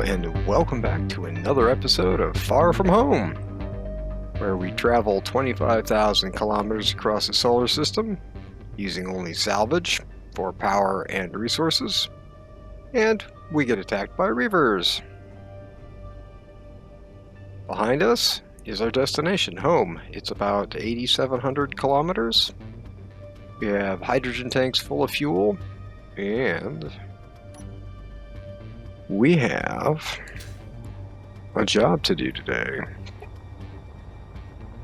and welcome back to another episode of Far From Home, where we travel 25,000 kilometers across the solar system using only salvage for power and resources, and we get attacked by Reavers. Behind us is our destination, home. It's about 8,700 kilometers. We have hydrogen tanks full of fuel, and we have a job to do today.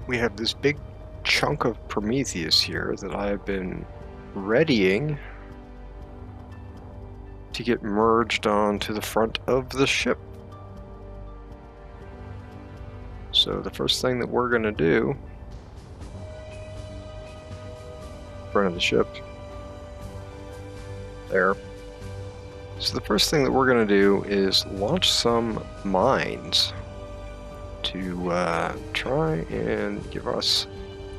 We have this big chunk of Prometheus here that I have been readying to get merged onto the front of the ship. So the first thing that we're going to do, front of the ship, there. So the first thing that we're going to do is launch some mines to try and give us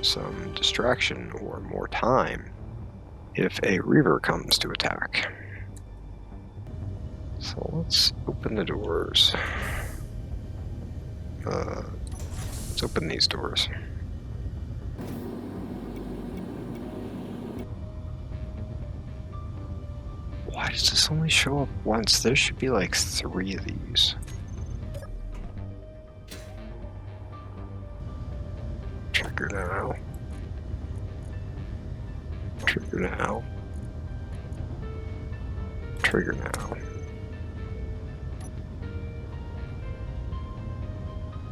some distraction or more time if a Reaver comes to attack. So let's open the doors. Let's open these doors. Why does this only show up once? There should be like 3 of these. Trigger now. Trigger now. Trigger now.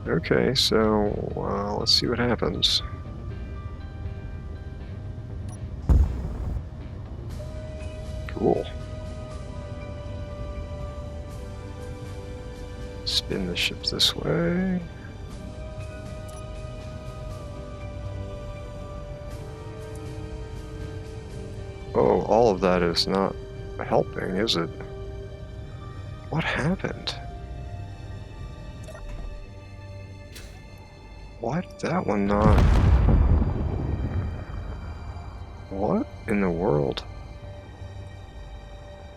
Okay, so let's see what happens. Cool. Spin the ship this way. Oh, all of that is not helping, is it? What happened? Why did that one not? What in the world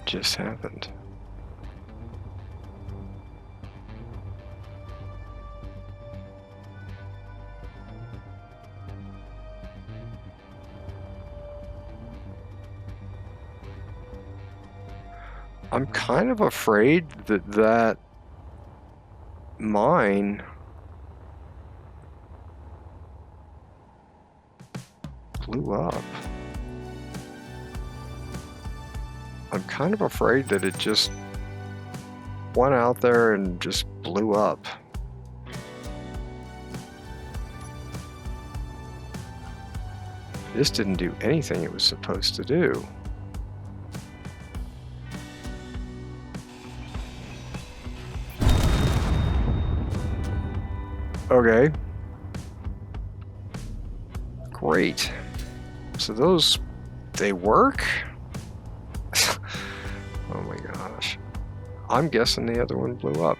just happened? I'm kind of afraid that that mine blew up. I'm kind of afraid that it just went out there and just blew up. This didn't do anything it was supposed to do. Okay. Great. So those, they work? Oh my gosh. I'm guessing the other one blew up.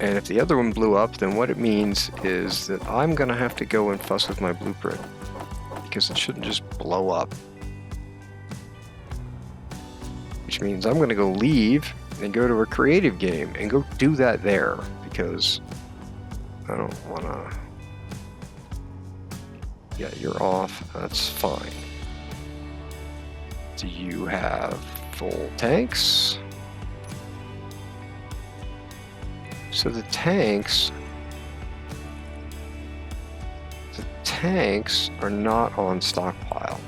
And if the other one blew up, then what it means is that I'm gonna have to go and fuss with my blueprint, because it shouldn't just blow up. Which means I'm gonna go leave and go to a creative game and go do that there, because I don't wanna... Yeah, you're off, that's fine. Do you have full tanks? So the tanks are not on stockpile.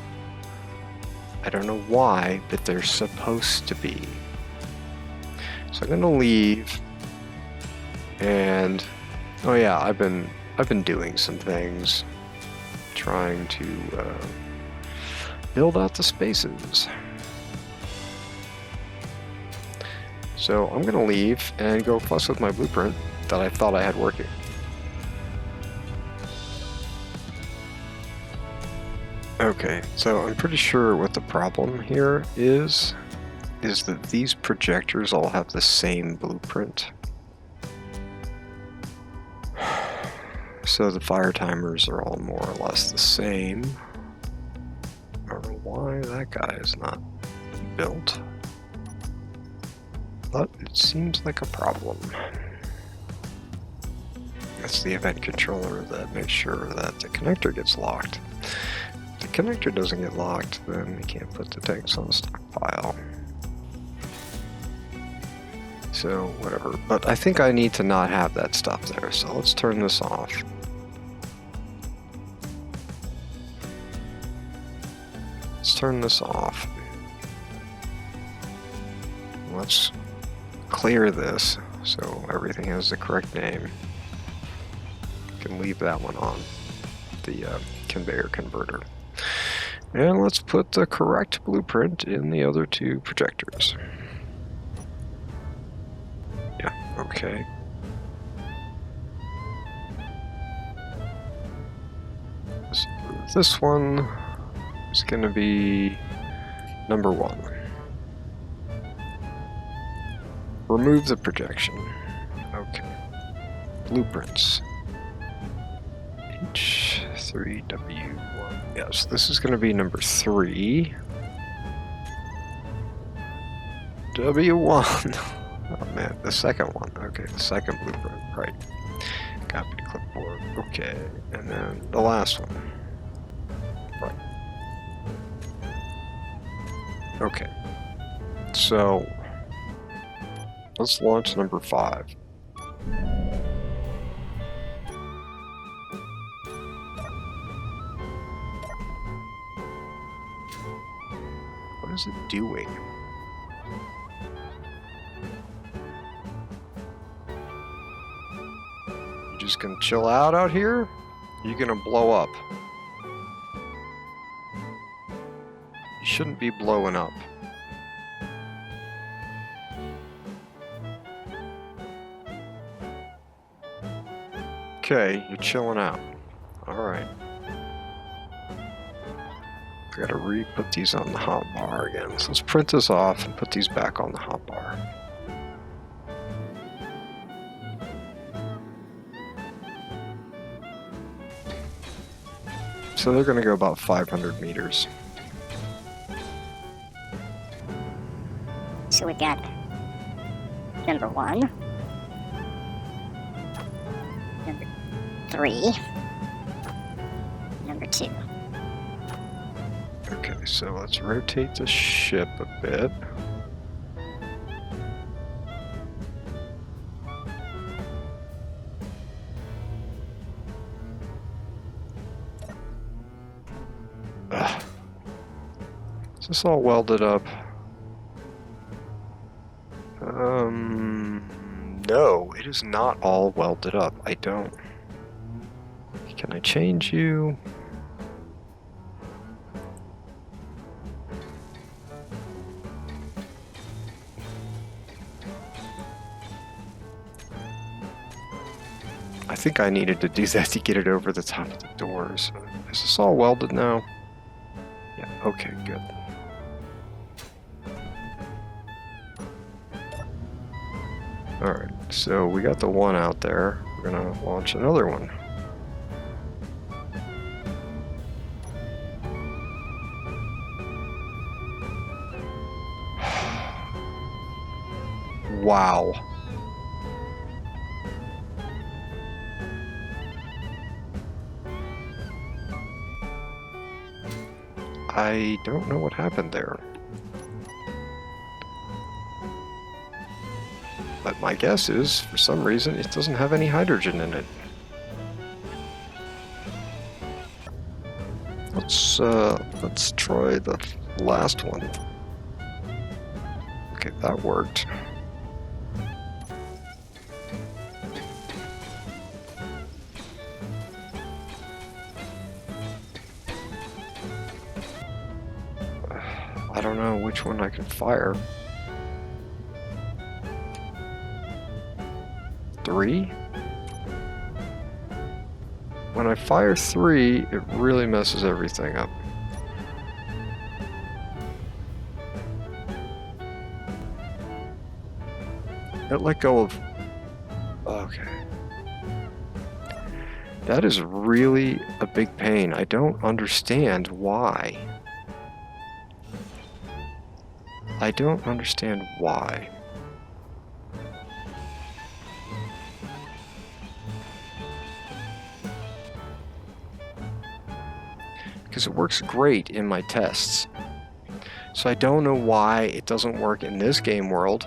I don't know why, but they're supposed to be. So I'm gonna leave, and oh yeah, I've been doing some things, trying to build out the spaces. So I'm gonna leave and go fuss with my blueprint that I thought I had working. Okay, so I'm pretty sure what the problem here is that these projectors all have the same blueprint. So the fire timers are all more or less the same. I don't know why that guy is not built. But it seems like a problem. That's the event controller that makes sure that the connector gets locked. If the connector doesn't get locked, then we can't put the tanks on the stockpile. So, whatever. But I think I need to not have that stuff there, so let's turn this off. Let's turn this off. Let's clear this so everything has the correct name. Can leave that one on, the conveyor converter. And let's put the correct blueprint in the other two projectors. Yeah, okay. So this one is going to be number 1. Remove the projection. Okay. Blueprints. H3W1. Yes, this is going to be number 3. W1. Oh man, the second one. Okay, the second blueprint. Right. Copy to clipboard. Okay, and then the last one. Right. Okay. So let's launch number 5. What is it doing? You just gonna chill out here? You're gonna blow up. You shouldn't be blowing up. Okay, you're chilling out. Alright. I gotta re-put these on the hotbar again. So let's print this off and put these back on the hotbar. So they're gonna go about 500 meters. So we've got number 1, number 3, number 2. Okay, so let's rotate the ship a bit. Ugh. Is this all welded up? No, it is not all welded up. I don't. Can I change you? I think I needed to do that to get it over the top of the doors. Is this all welded now? Yeah, okay, good. Alright, so we got the one out there. We're gonna launch another one. Wow. I don't know what happened there. But my guess is, for some reason, it doesn't have any hydrogen in it. Let's try the last one. Okay, that worked. I don't know which one I can fire. 3? When I fire 3, it really messes everything up. It let go of... Okay. That is really a big pain. I don't understand why. I don't understand why. Because it works great in my tests. So I don't know why it doesn't work in this game world,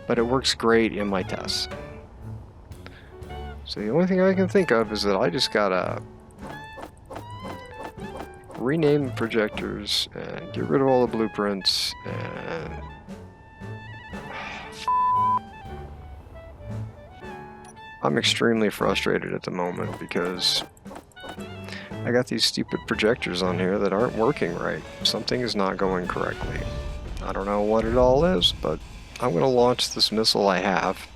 but it works great in my tests. So the only thing I can think of is that I just gotta rename the projectors and get rid of all the blueprints and I'm extremely frustrated at the moment because I got these stupid projectors on here that aren't working right. Something is not going correctly. I don't know what it all is, but I'm going to launch this missile I have.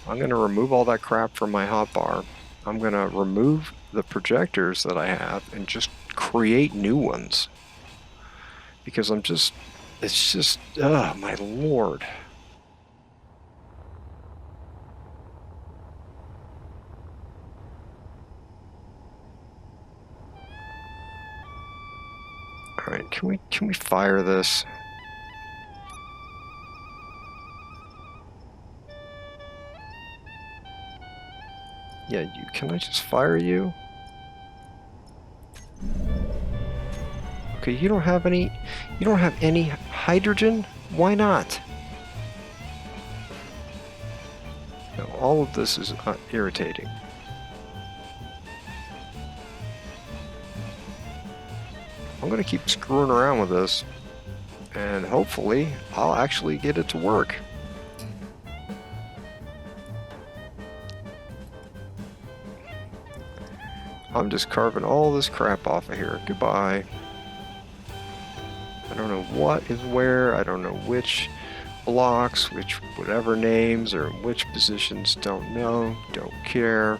I'm going to remove all that crap from my hotbar. I'm going to remove the projectors that I have and just create new ones. Because it's just, oh my lord. Alright, can we fire this? Yeah, can I just fire you? Okay, you don't have any hydrogen? Why not? No, all of this is irritating. I'm gonna keep screwing around with this, and hopefully I'll actually get it to work. I'm just carving all this crap off of here. Goodbye. I don't know what is where, I don't know which blocks, which whatever names, or which positions, don't know, don't care.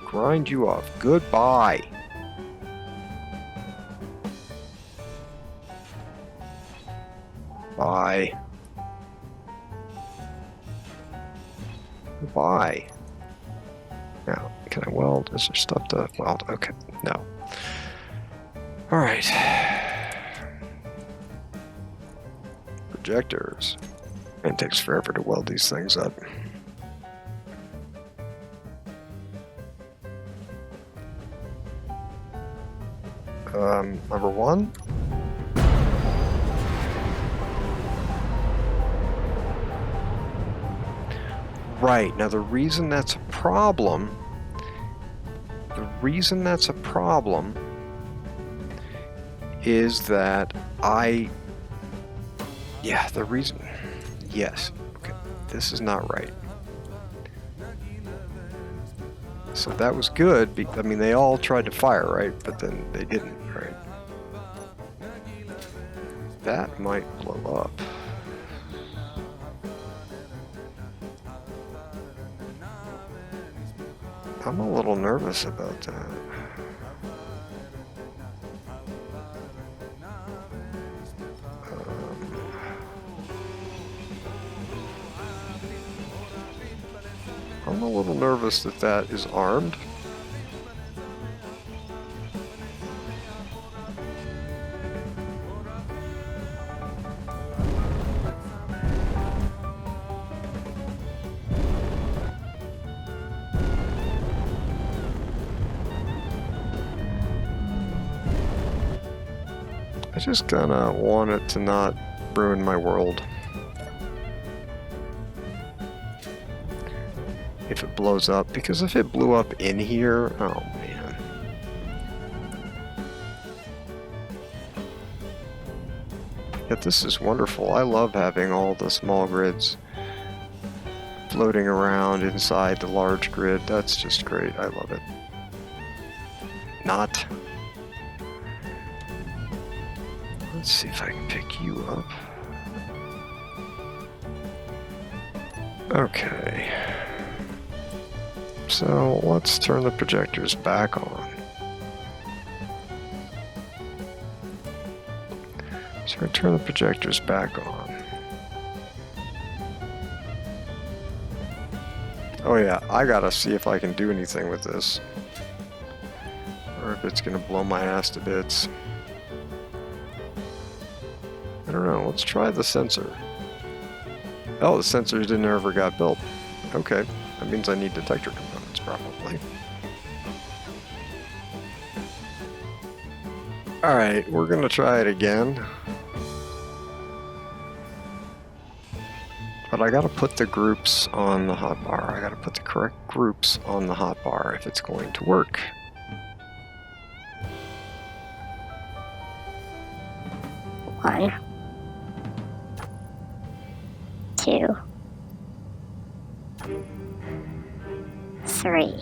Grind you off. Goodbye. Bye. Goodbye. Now, can I weld? Is there stuff to weld? Okay, no. Alright. Projectors. It takes forever to weld these things up. Number one. Right, now the reason that's a problem is that yes, okay, this is not right. So that was good, I mean, they all tried to fire, right? But then they didn't, right? That might blow up. I'm a little nervous about that. I'm a little nervous that that is armed. I just kinda want it to not ruin my world. If it blows up, because if it blew up in here, oh man. Yet this is wonderful. I love having all the small grids floating around inside the large grid. That's just great. I love it. Not. Let's see if I can pick you up. Okay. So let's turn the projectors back on. So I turn the projectors back on. Oh yeah, I gotta see if I can do anything with this. Or if it's gonna blow my ass to bits. don't know. Let's try the sensor. Oh, the sensors didn't ever got built. Okay, that means I need detector components, probably. Alright, we're gonna try it again. But I gotta put the groups on the hotbar. I gotta put the correct groups on the hotbar if it's going to work. One, two, three.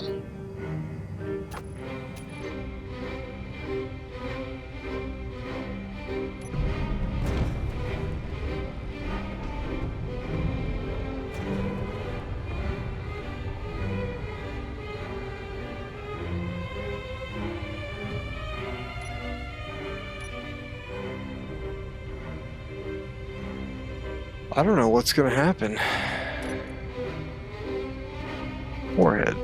I don't know what's gonna happen. Warhead.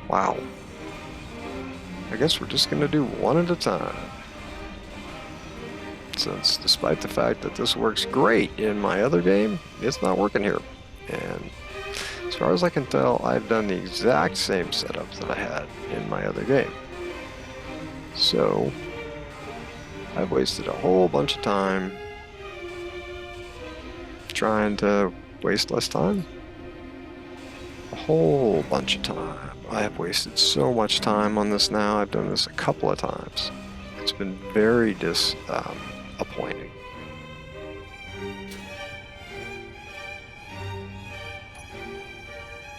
Wow. I guess we're just gonna do one at a time. Since despite the fact that this works great in my other game, it's not working here. And as far as I can tell, I've done the exact same setup that I had in my other game. So I've wasted a whole bunch of time trying to waste less time. A whole bunch of time. I have wasted so much time on this now. I've done this a couple of times. It's been very disappointing.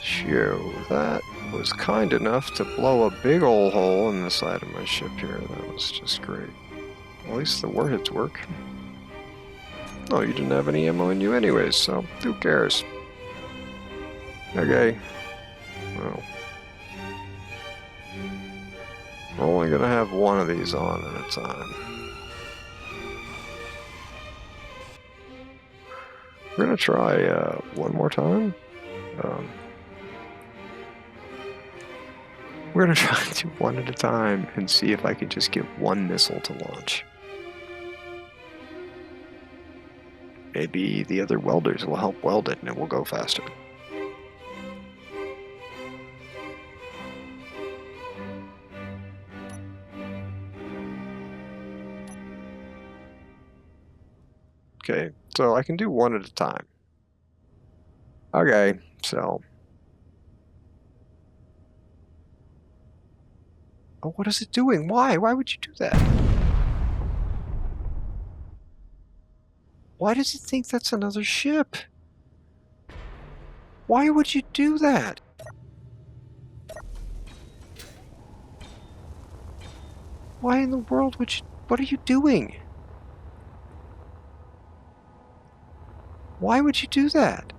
Phew, that was kind enough to blow a big old hole in the side of my ship here. That was just great. At least the warheads work. Oh, you didn't have any ammo in you anyways, so who cares? Okay. Well, we're only gonna have one of these on at a time. We're gonna try one more time. We're gonna try to do one at a time and see if I can just get one missile to launch. Maybe the other welders will help weld it and it will go faster. Okay, so I can do one at a time. Okay, so... Oh, what is it doing? Why? Why would you do that? Why does it think that's another ship? Why would you do that? Why in the world would you... What are you doing? Why would you do that?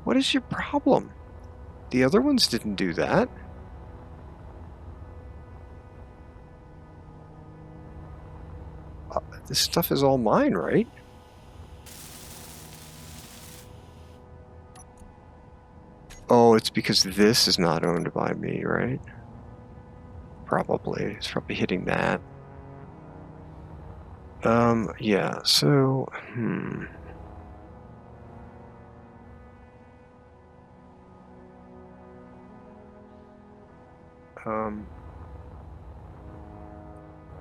What is your problem? The other ones didn't do that. This stuff is all mine, right? Oh, it's because this is not owned by me, right? Probably. It's probably hitting that. Yeah, so,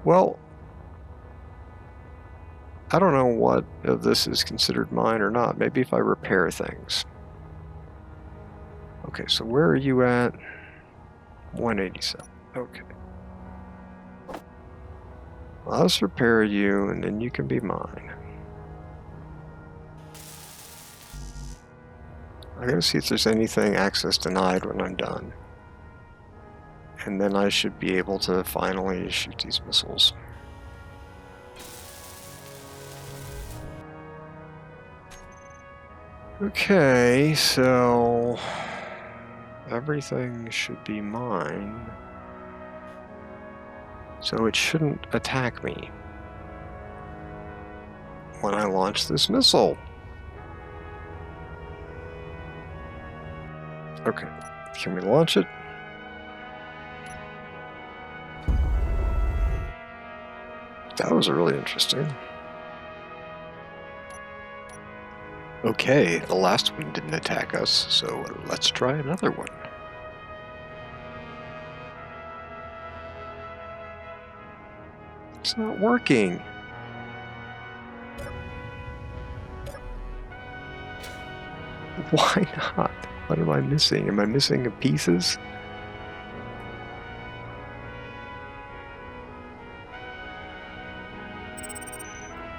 well, I don't know what of this is considered mine or not. Maybe if I repair things. Okay, so where are you at? 187. Okay. Well, let's repair you, and then you can be mine. I gotta see if there's anything access denied when I'm done. And then I should be able to finally shoot these missiles. Okay, so everything should be mine. So it shouldn't attack me. when I launch this missile. Okay, can we launch it? That was really interesting. Okay, the last one didn't attack us, so let's try another one. It's not working. Why not? What am I missing? Am I missing pieces?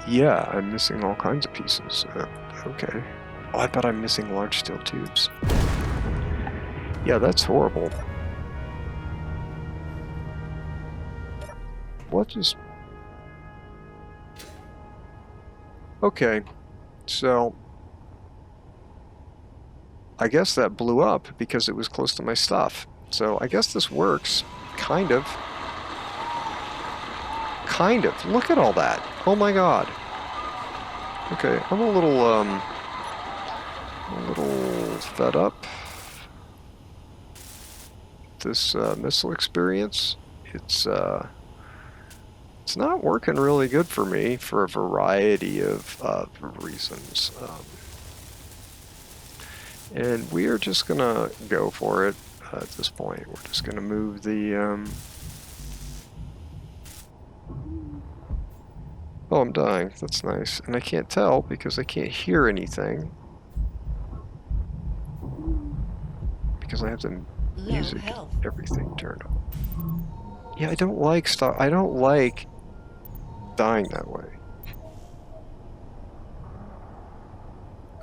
Yeah, I'm missing all kinds of pieces. Okay. Oh, I bet I'm missing large steel tubes. Yeah, that's horrible. What just... Okay, so... I guess that blew up because it was close to my stuff. So I guess this works. Kind of. Kind of. Look at all that. Oh my god. Okay, I'm a little fed up. This missile experience, it's not working really good for me for a variety of reasons. And we are just gonna go for it at this point. We're just gonna move the Oh, I'm dying. That's nice. And I can't tell because I can't hear anything. Because I have the music and everything turned on. Yeah, I don't like dying that way.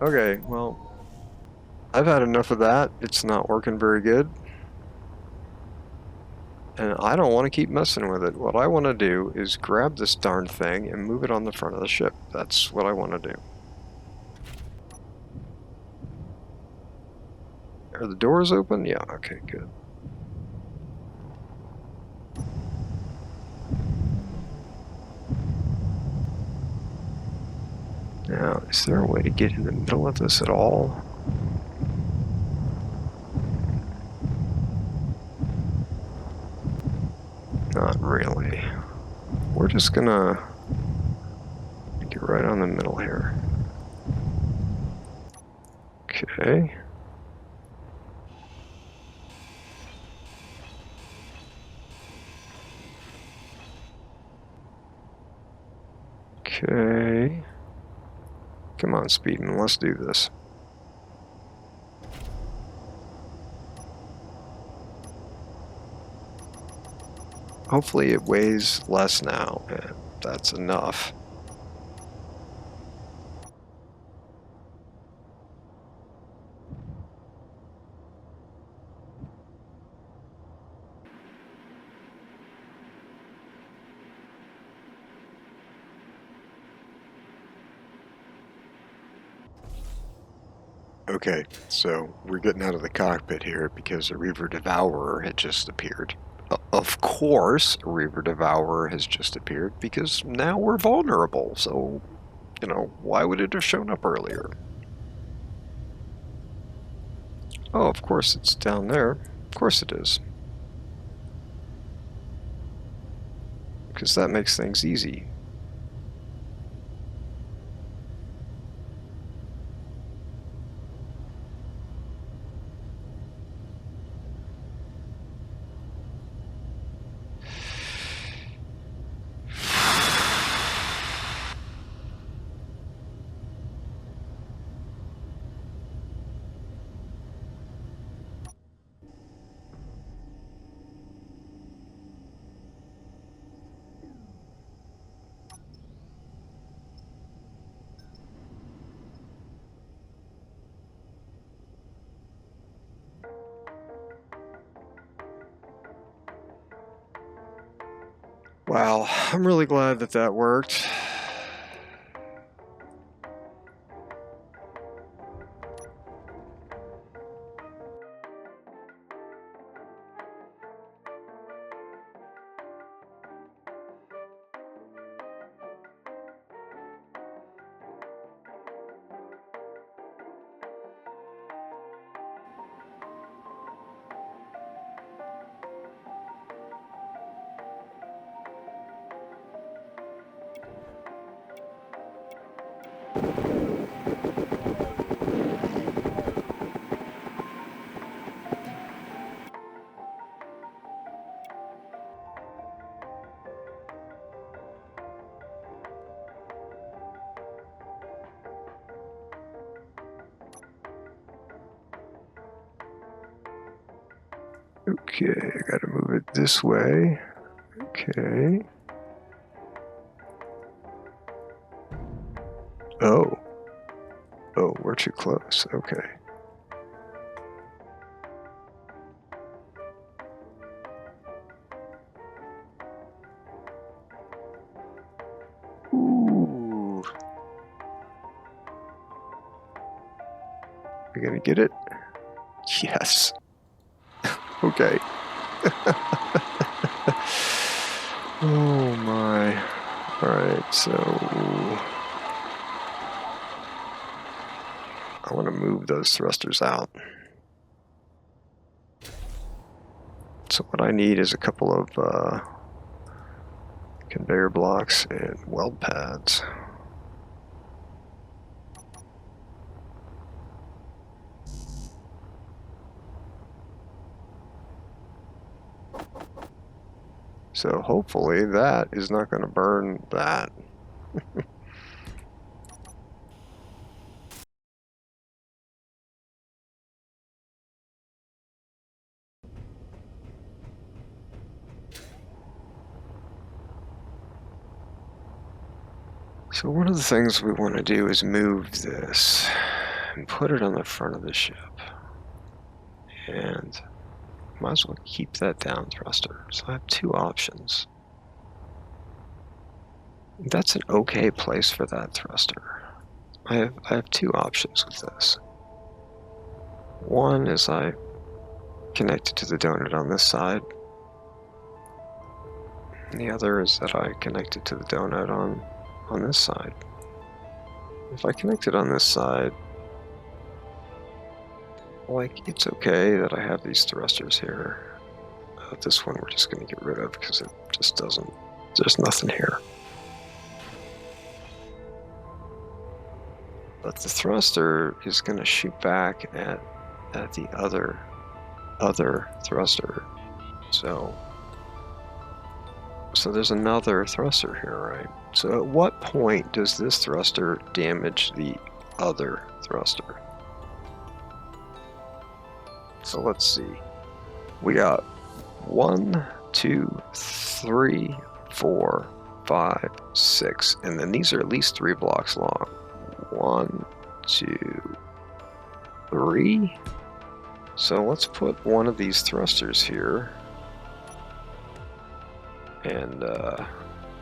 Okay, well, I've had enough of that. It's not working very good. And I don't want to keep messing with it. What I want to do is grab this darn thing and move it on the front of the ship. That's what I want to do. Are the doors open? Yeah, okay, good. Now, is there a way to get in the middle of this at all? Not really. We're just gonna get right on the middle here. Okay. Okay. Come on, Speedman, let's do this. Hopefully it weighs less now, and that's enough. Okay, so we're getting out of the cockpit here because a Reaver Devourer had just appeared. Of course, a Reaver Devourer has just appeared because now we're vulnerable, so, you know, why would it have shown up earlier? Oh, of course it's down there. Of course it is. Because that makes things easy. Wow, I'm really glad that that worked. Okay, I gotta move it this way. Okay. Oh. Oh, we're too close. Okay. Ooh. We gonna get it? Yes. Okay. Oh my. Alright, so I want to move those thrusters out. So what I need is a couple of conveyor blocks and weld pads. So hopefully that is not going to burn that. So one of the things we want to do is move this and put it on the front of the ship. And might as well keep that down thruster. So I have two options. That's an okay place for that thruster. I have two options with this. One is I connect it to the donut on this side. And the other is that I connect it to the donut on this side. If I connect it on this side, like, it's okay that I have these thrusters here. This one we're just going to get rid of because it just doesn't, there's nothing here. But the thruster is going to shoot back at the other thruster. So there's another thruster here, right? So at what point does this thruster damage the other thruster? So let's see. We got 1, 2, 3, 4, 5, 6, and then these are at least 3 blocks long. 1, 2, 3. So let's put one of these thrusters here and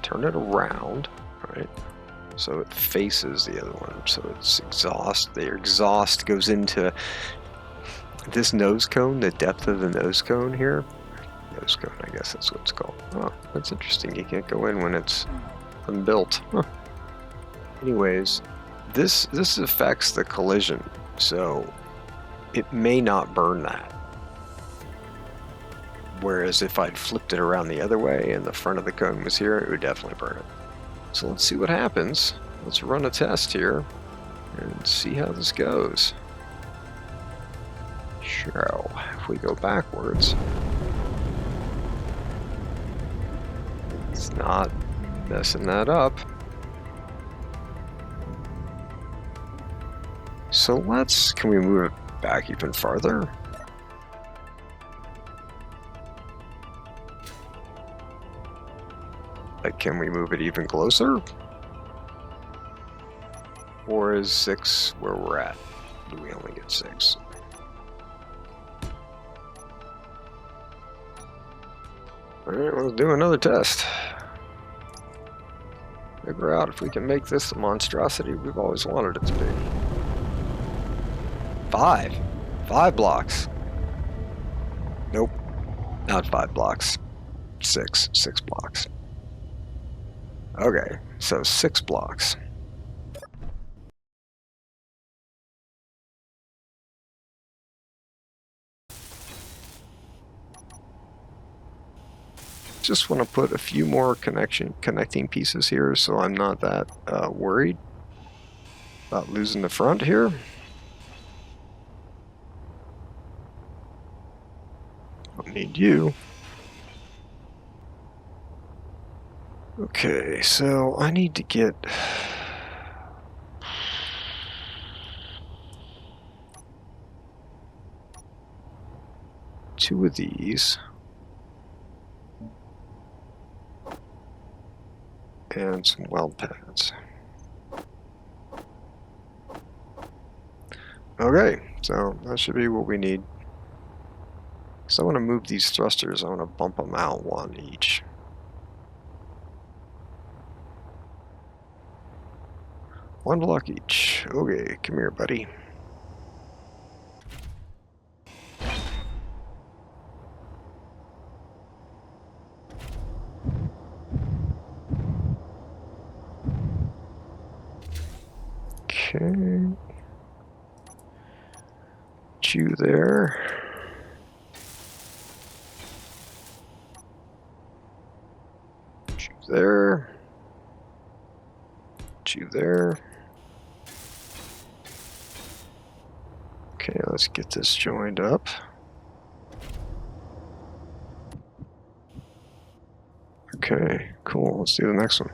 turn it around, right? So it faces the other one. So it's exhaust. The exhaust goes into this nose cone, the depth of the nose cone here. Nose cone, I guess that's what it's called. Oh, that's interesting. You can't go in when it's unbuilt. Huh. Anyways, this affects the collision, so it may not burn that. Whereas if I'd flipped it around the other way and the front of the cone was here, it would definitely burn it. So let's see what happens. Let's run a test here and see how this goes. So if we go backwards, it's not messing that up. So can we move it back even farther? Like, can we move it even closer? Or is 6 where we're at? Do we only get 6? Alright, let's do another test. Figure out if we can make this the monstrosity we've always wanted it to be. 5 blocks. Nope, not 5 blocks. 6 blocks. Okay, so 6 blocks. Just want to put a few more connecting pieces here so I'm not that worried about losing the front here. Don't need you. Okay, so I need to get... 2 of these. And some weld pads. Okay, so that should be what we need. So I want to move these thrusters. I want to bump them out 1 each. One block each. Okay, come here, buddy. Okay. You there. You there. You there. Okay, let's get this joined up. Okay, cool. Let's do the next one.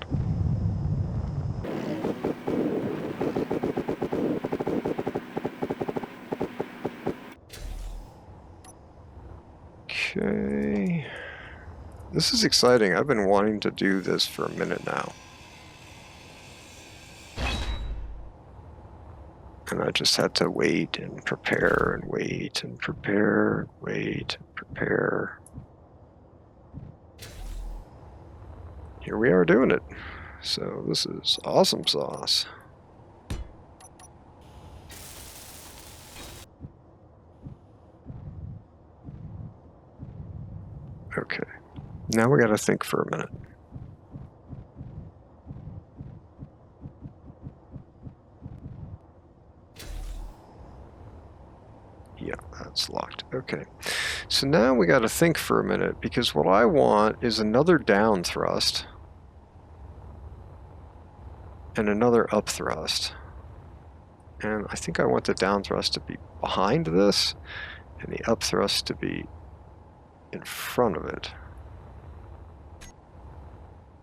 Okay. This is exciting. I've been wanting to do this for a minute now. And I just had to wait and prepare and wait and prepare and wait and prepare. Here we are doing it. So this is awesome sauce. Okay, now we gotta think for a minute. Yeah, that's locked. Okay, so now we gotta think for a minute, because what I want is another down thrust and another up thrust. And I think I want the down thrust to be behind this and the up thrust to be in front of it.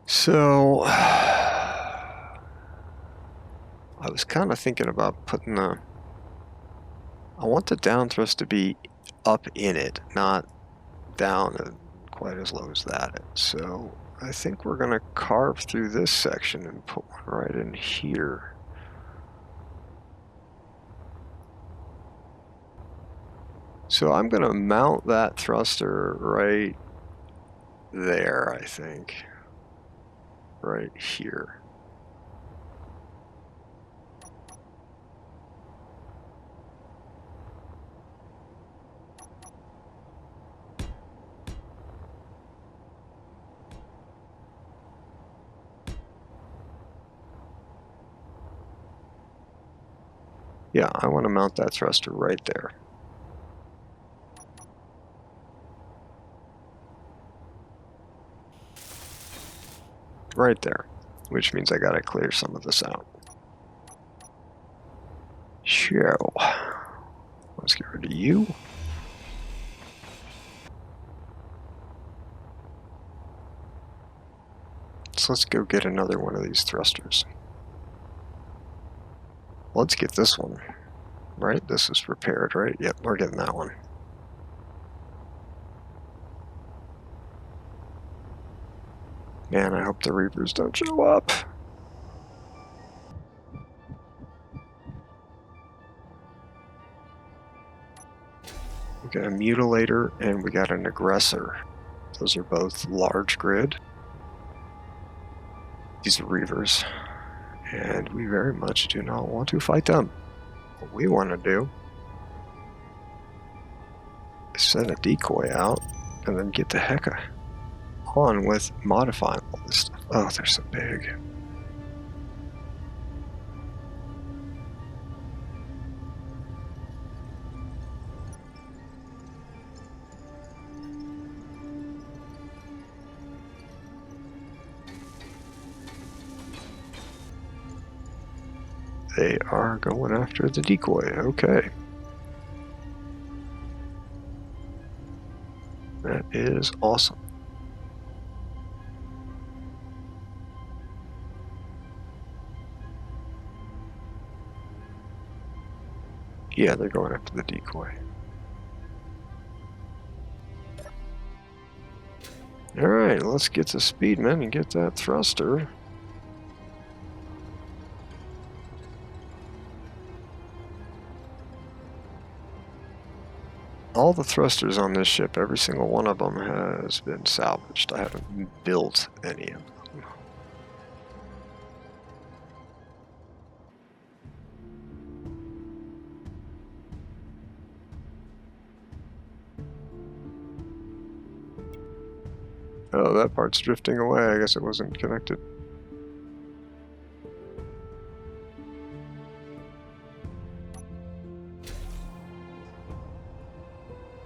So I was kind of thinking about putting I want the down thrust to be up in it, not down quite as low as that. So I think we're going to carve through this section and put one right in here. So I'm going to mount that thruster right there, I think. Right here. Yeah, I want to mount that thruster right there. Right there, which means I gotta clear some of this out. So, let's get rid of you. So let's go get another one of these thrusters. Let's get this one, right? This is repaired, right? Yep, we're getting that one. Man, I hope the Reavers don't show up. We got a mutilator and we got an aggressor. Those are both large grid. These are Reavers. And we very much do not want to fight them. What we want to do is send a decoy out and then get the heck on with modifying all this stuff. Oh, they're so big. They are going after the decoy. Okay. That is awesome. Yeah, they're going after the decoy. Alright, let's get to Speedman and get that thruster. All the thrusters on this ship, every single one of them has been salvaged. I haven't built any of them. Oh, that part's drifting away. I guess it wasn't connected.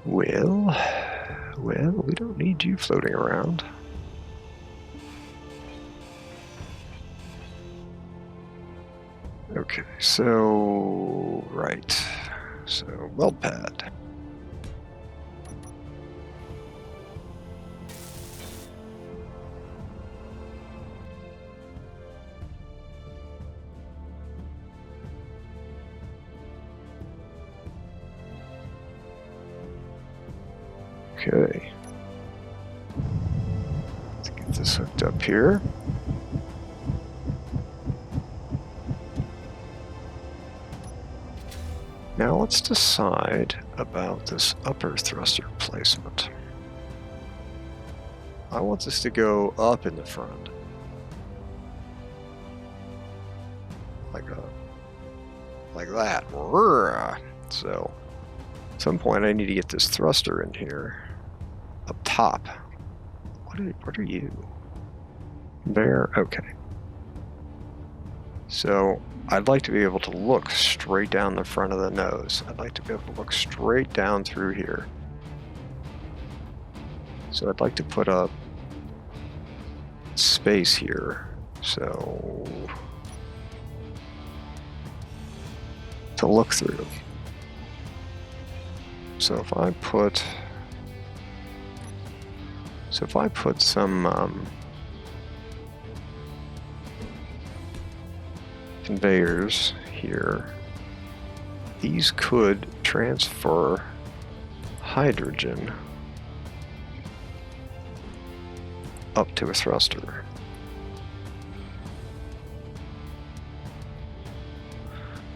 Well, we don't need you floating around. Okay, so, right. So, weld pad. Okay. Let's get this hooked up here. Now let's decide about this upper thruster placement. I want this to go up in the front. Like that. So, at some point I need to get this thruster in here. Up top. What are you? There? Okay. So, I'd like to be able to look straight down the front of the nose. I'd like to be able to look straight down through here. So I'd like to put up space here. So, to look through. So if I put some conveyors here, these could transfer hydrogen up to a thruster.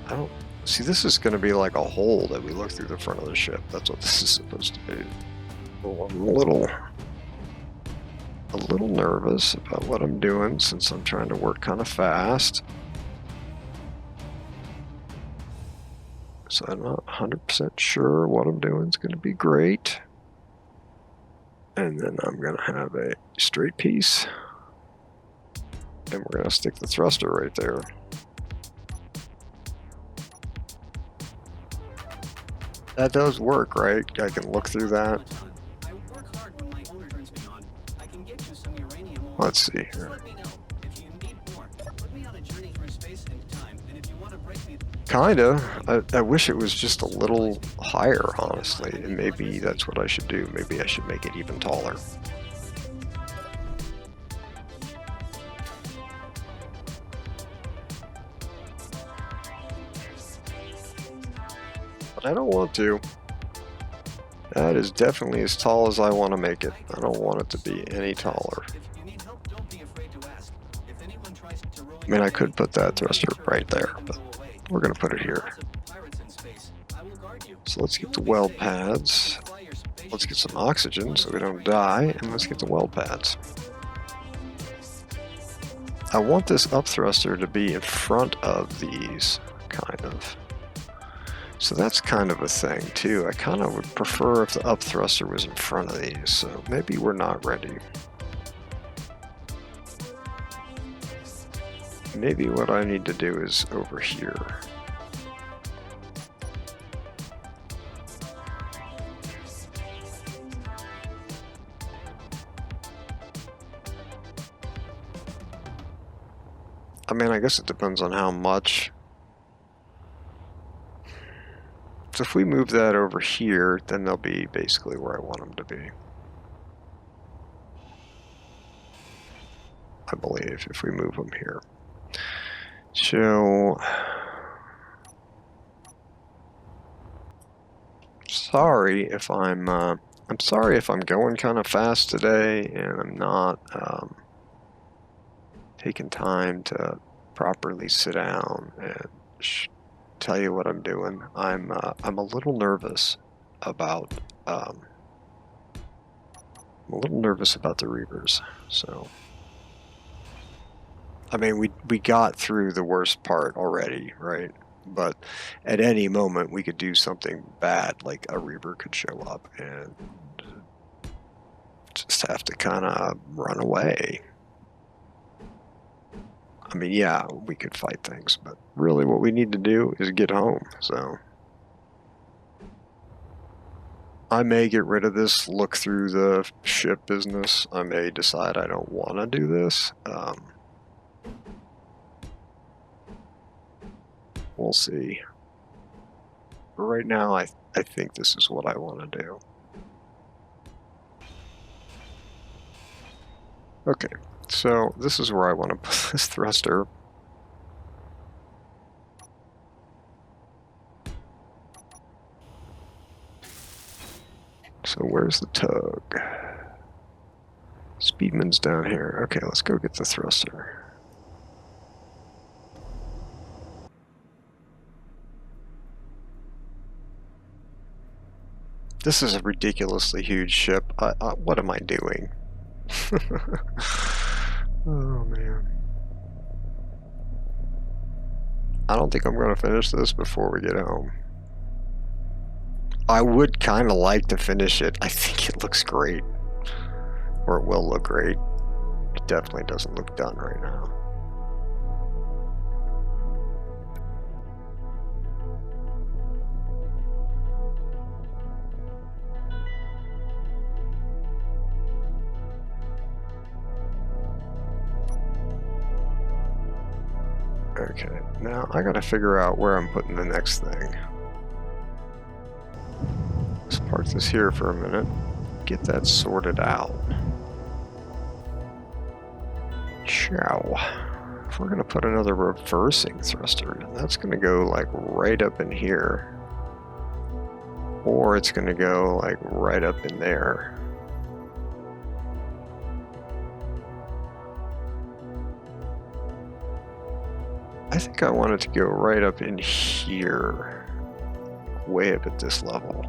I don't see, this is going to be like a hole that we look through the front of the ship. That's what this is supposed to be. Well, I'm a little nervous about what I'm doing since I'm trying to work kind of fast. So I'm not 100% sure what I'm doing is going to be great. And then I'm going to have a straight piece. And we're going to stick the thruster right there. That does work, right? I can look through that. Let's see here. Kinda. I wish it was just a little higher, honestly. And maybe that's what I should do. Maybe I should make it even taller. But I don't want to. That is definitely as tall as I want to make it. I don't want it to be any taller. I mean, I could put that thruster right there, but we're going to put it here. So let's get the weld pads. Let's get some oxygen so we don't die, and let's get the weld pads. I want this up thruster to be in front of these, kind of. So that's kind of a thing, too. I kind of would prefer if the up thruster was in front of these, so maybe we're not ready. Maybe what I need to do is over here. I mean, I guess it depends on how much. So if we move that over here, then they'll be basically where I want them to be. I believe, if we move them here. So, sorry if I'm I'm sorry if I'm going kind of fast today and I'm not taking time to properly sit down and tell you what I'm doing. I'm a little nervous about I'm a little nervous about the Reavers. So I mean, we got through the worst part already, right? But at any moment we could do something bad, like a Reaver could show up and just have to kind of run away. I mean, yeah, we could fight things, but really what we need to do is get home, so. I may get rid of this look through the ship business. I may decide I don't want to do this. We'll see. But right now, I think this is what I want to do. Okay, so this is where I want to put this thruster. So where's the tug? Speedman's down here. Okay, let's go get the thruster. This is a ridiculously huge ship. What am I doing? Oh man. I don't think I'm going to finish this before we get home. I would kind of like to finish it. I think it looks great. Or it will look great. It definitely doesn't look done right now. Okay, now I gotta figure out where I'm putting the next thing. Let's park this here for a minute. Get that sorted out. Ciao. If we're gonna put another reversing thruster in, that's gonna go like right up in here. Or it's gonna go like right up in there. I think I want it to go right up in here, way up at this level.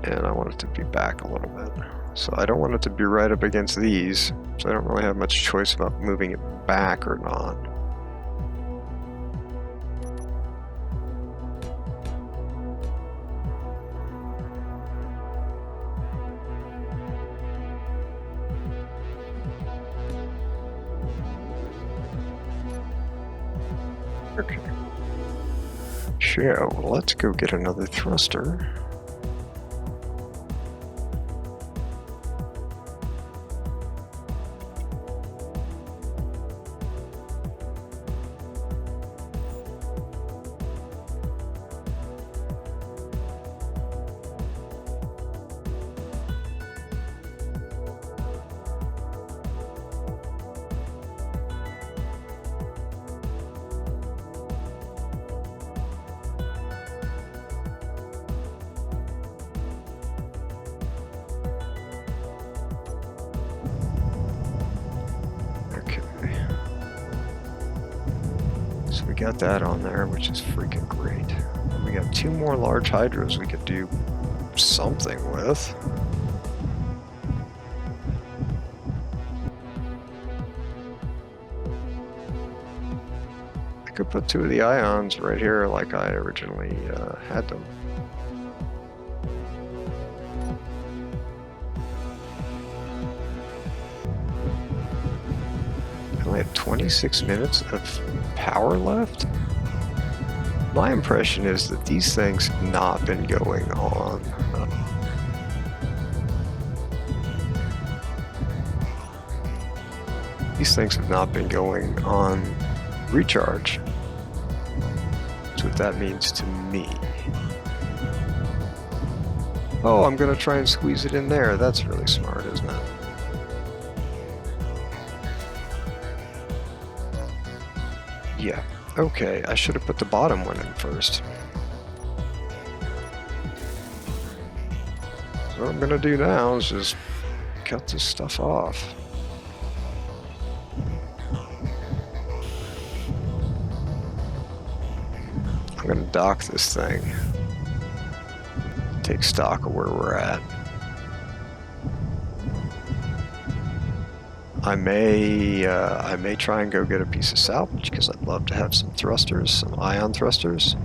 And I want it to be back a little bit. So I don't want it to be right up against these, so I don't really have much choice about moving it back or not. Okay. So let's go get another thruster. So we got that on there, which is freaking great. We got 2 more large hydros we could do something with. I could put 2 of the ions right here like I originally had them. I only have 26 minutes of power left. My impression is that these things have not been going on. These things have not been going on recharge. That's what that means to me. Oh, I'm gonna try and squeeze it in there. That's really smart, isn't it? Yeah, Okay, I should have put the bottom one in first. So what I'm gonna do now is just cut this stuff off. I'm gonna dock this thing. Take stock of where we're at. I may try and go get a piece of salvage because I'd love to have some thrusters, some ion thrusters.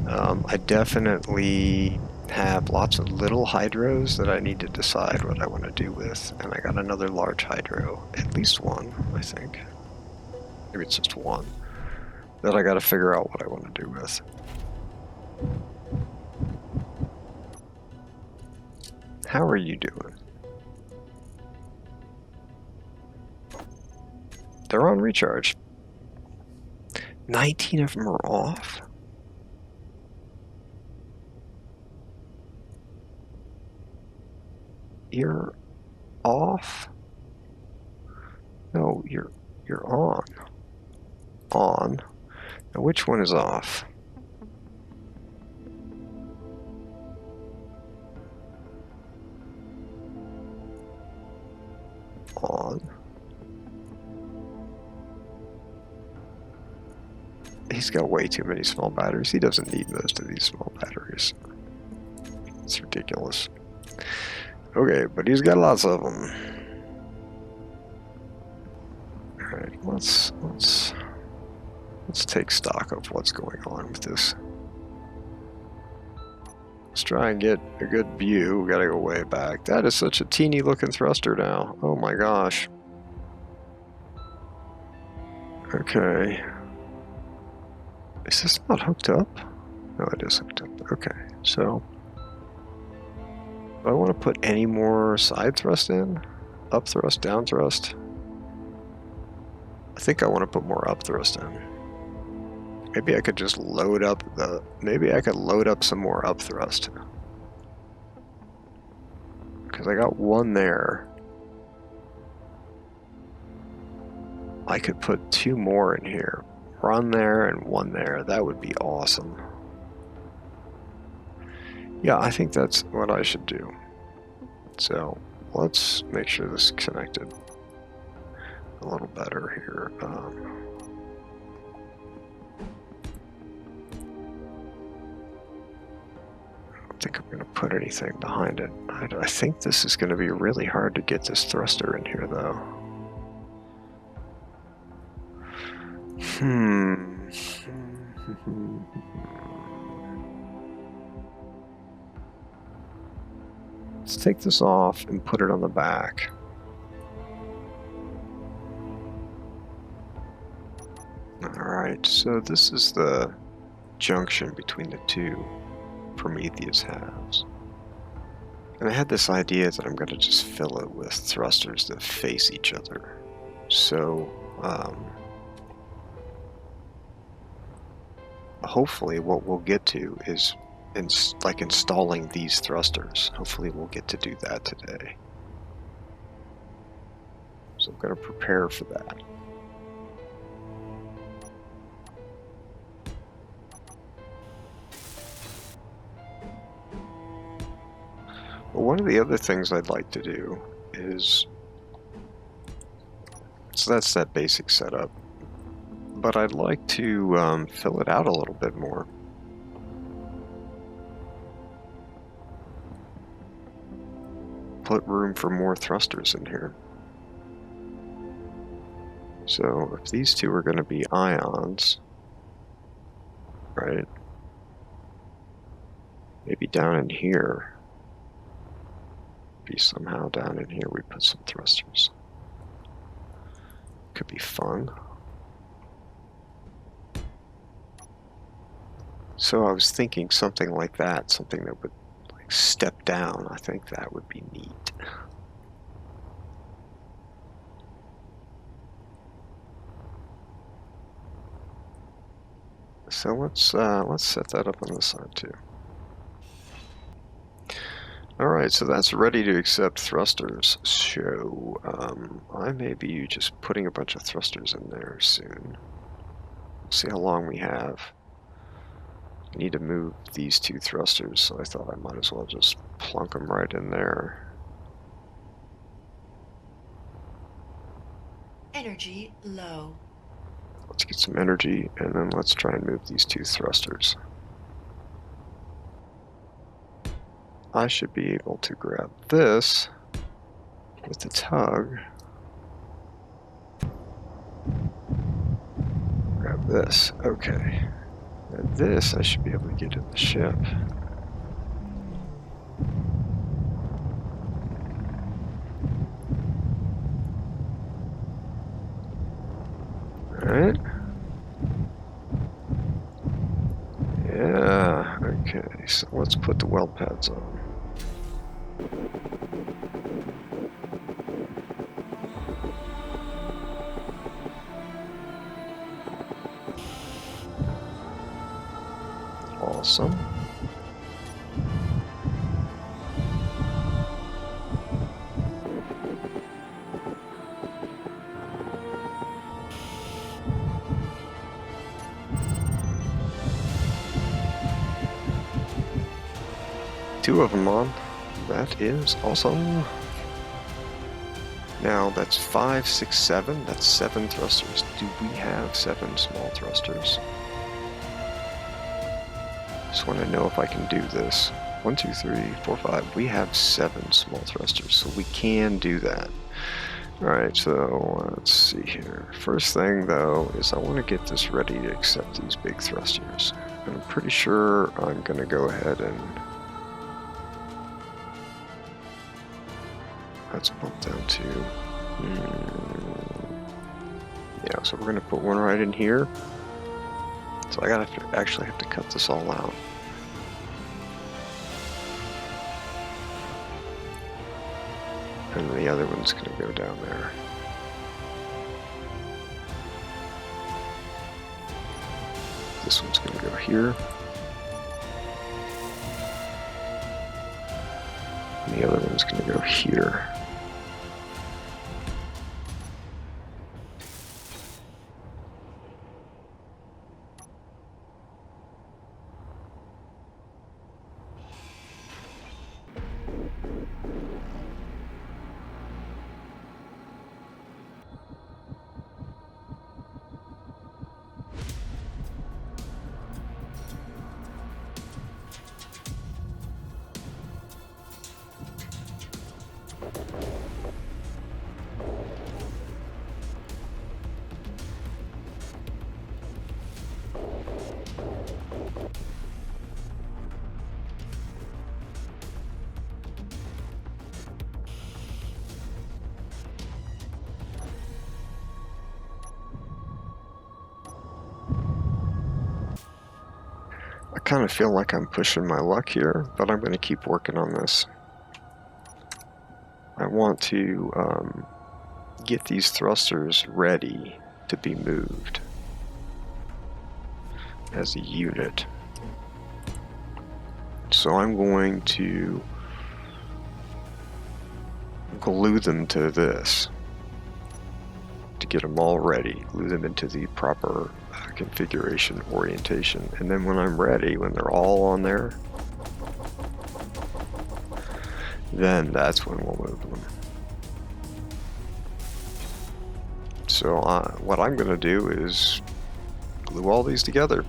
I definitely have lots of little hydros that I need to decide what I want to do with, and I got another large hydro, at least one, I think. Maybe it's just one that I got to figure out what I want to do with. How are you doing? They're on recharge. 19 of them are off. You're off? No, you're on. On. Now which one is off? On. He's got way too many small batteries. He doesn't need most of these small batteries. It's ridiculous. Okay, but he's got lots of them. Alright, let's take stock of what's going on with this. Let's try and get a good view. We gotta go way back. That is such a teeny looking thruster now. Oh my gosh. Okay. Is this not hooked up? No, it is hooked up. Okay, so do I want to put any more side thrust in? Up thrust, down thrust? I think I want to put more up thrust in. Maybe I could just load up the... Maybe I could load up some more up thrust. Because I got one there. I could put two more in here. One there and one there. That would be awesome. Yeah, I think that's what I should do. So let's make sure this is connected a little better here. I don't think I'm going to put anything behind it. I think this is going to be really hard to get this thruster in here, though. Let's take this off and put it on the back. Alright, so this is the junction between the two Prometheus halves. And I had this idea that I'm going to just fill it with thrusters that face each other. So, hopefully what we'll get to is like installing these thrusters. Hopefully we'll get to do that today. So I'm going to prepare for that. Well, one of the other things I'd like to do is, so that's that basic setup, but I'd like to fill it out a little bit more. Put room for more thrusters in here. So if these two are going to be ions, right? Maybe down in here, be somehow down in here we put some thrusters. Could be fun. So I was thinking something like that, something that would like step down. I think that would be neat. So let's set that up on this side too. Alright, so that's ready to accept thrusters. So I may be just putting a bunch of thrusters in there soon. see how long we have. I need to move these two thrusters, so I thought I might as well just plunk them right in there. Energy low. Let's get some energy, and then let's try and move these two thrusters. I should be able to grab this with the tug. Grab this. Okay. And this I should be able to get in the ship. Alright. Yeah, okay, so let's put the weld pads on. Awesome. Two of them on. That is awesome. Now that's 5, 6, 7. That's 7 thrusters. Do we have 7 small thrusters? Just want to know if I can do this. 1, 2, 3, 4, 5. We have 7 small thrusters, so we can do that. Alright, so let's see here. First thing though is I want to get this ready to accept these big thrusters. And I'm pretty sure I'm going to go ahead and let's bump down to yeah, so we're going to put one right in here. So I gotta actually have to cut this all out. And the other one's going to go down there. This one's going to go here. And the other one's going to go here. I kind of feel like I'm pushing my luck here, but I'm going to keep working on this. I want to get these thrusters ready to be moved as a unit. So I'm going to glue them to this to get them all ready, glue them into the proper configuration orientation, and then when I'm ready, when they're all on there, then that's when we'll move them. So what I'm going to do is glue all these together,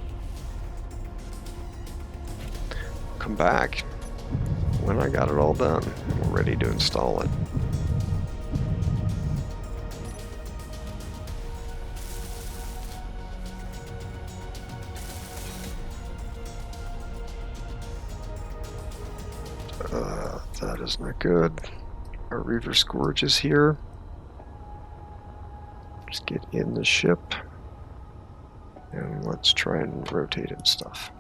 come back when I got it all done and we're ready to install it. That is not good. Our Reavers Gorge is here. Let's get in the ship and let's try and rotate and stuff,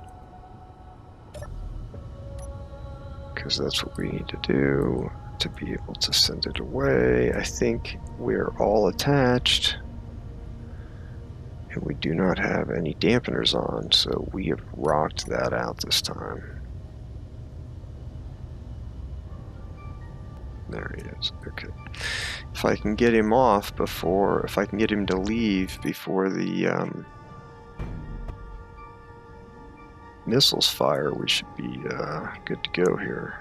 because that's what we need to do to be able to send it away. I think we're all attached and we do not have any dampeners on, so we have rocked that out this time. There he is. Okay. If I can get him off before, if I can get him to leave before the missiles fire, we should be good to go here.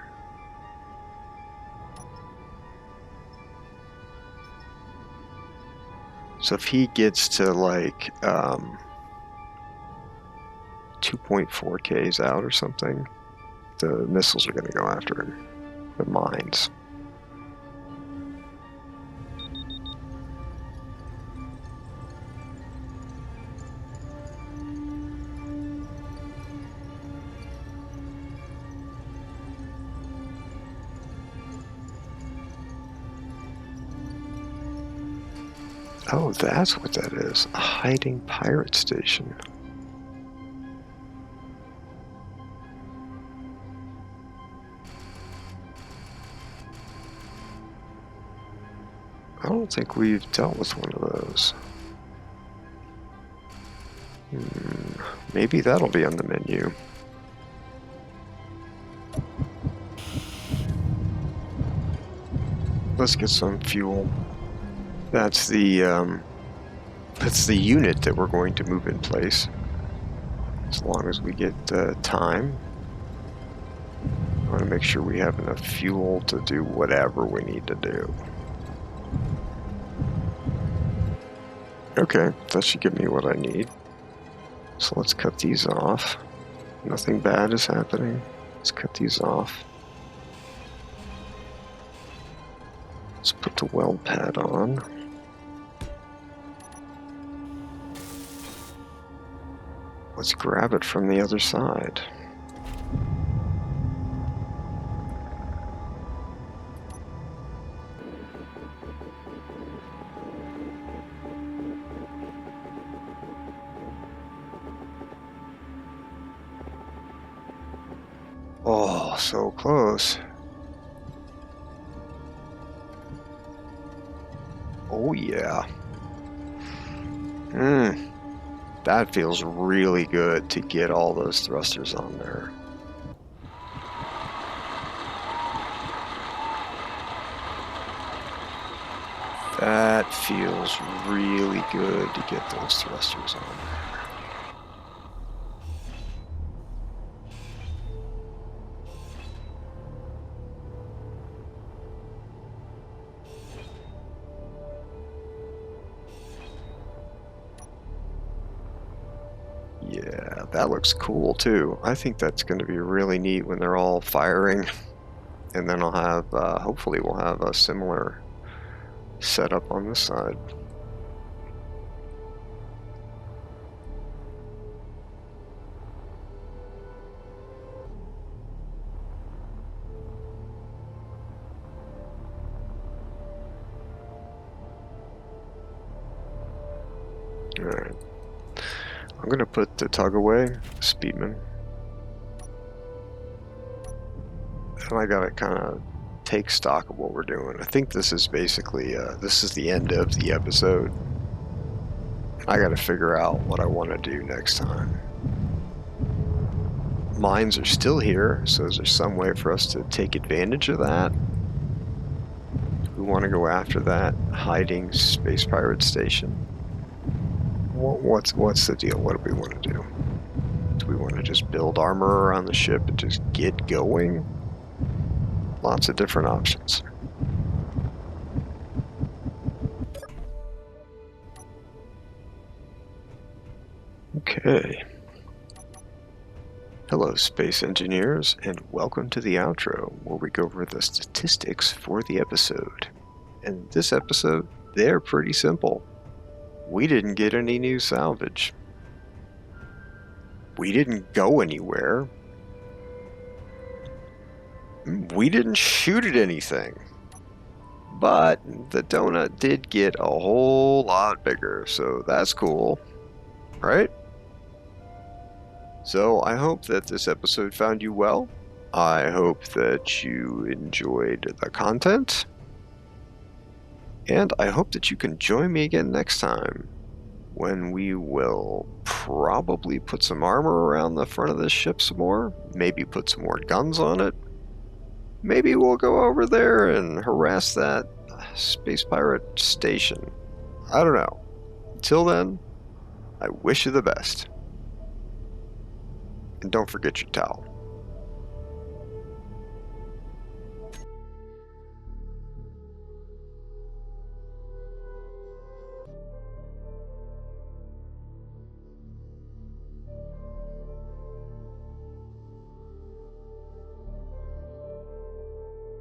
So if he gets to like 2.4 Ks out or something, the missiles are going to go after him. The mines. Oh, that's what that is. A hiding pirate station. I don't think we've dealt with one of those. Maybe that'll be on the menu. Let's get some fuel. That's the unit that we're going to move in place. As long as we get time. I want to make sure we have enough fuel to do whatever we need to do. Okay, that should give me what I need. So let's cut these off. Nothing bad is happening. Let's cut these off. Let's put the weld pad on. Let's grab it from the other side. Oh, so close. Oh yeah. That feels really good to get all those thrusters on there. That feels really good to get those thrusters on there. Yeah, that looks cool too. I think that's going to be really neat when they're all firing. And then I'll have, hopefully we'll have a similar setup on this side. Alright. I'm going to put the tug away, Speedman. And I gotta kind of take stock of what we're doing. I think this is basically, this is the end of the episode. I gotta figure out what I want to do next time. Mines are still here, so is there some way for us to take advantage of that? We want to go after that hiding space pirate station. What's the deal? What do we want to do? Do we want to just build armor around the ship and just get going? Lots of different options. Okay. Hello, space engineers, and welcome to the outro, where we go over the statistics for the episode. And this episode, they're pretty simple. We didn't get any new salvage. We didn't go anywhere. We didn't shoot at anything. But the donut did get a whole lot bigger, so that's cool, right? So I hope that this episode found you well. I hope that you enjoyed the content. And I hope that you can join me again next time, when we will probably put some armor around the front of this ship some more, maybe put some more guns on it. Maybe we'll go over there and harass that space pirate station. I don't know. Until then, I wish you the best. And don't forget your towel.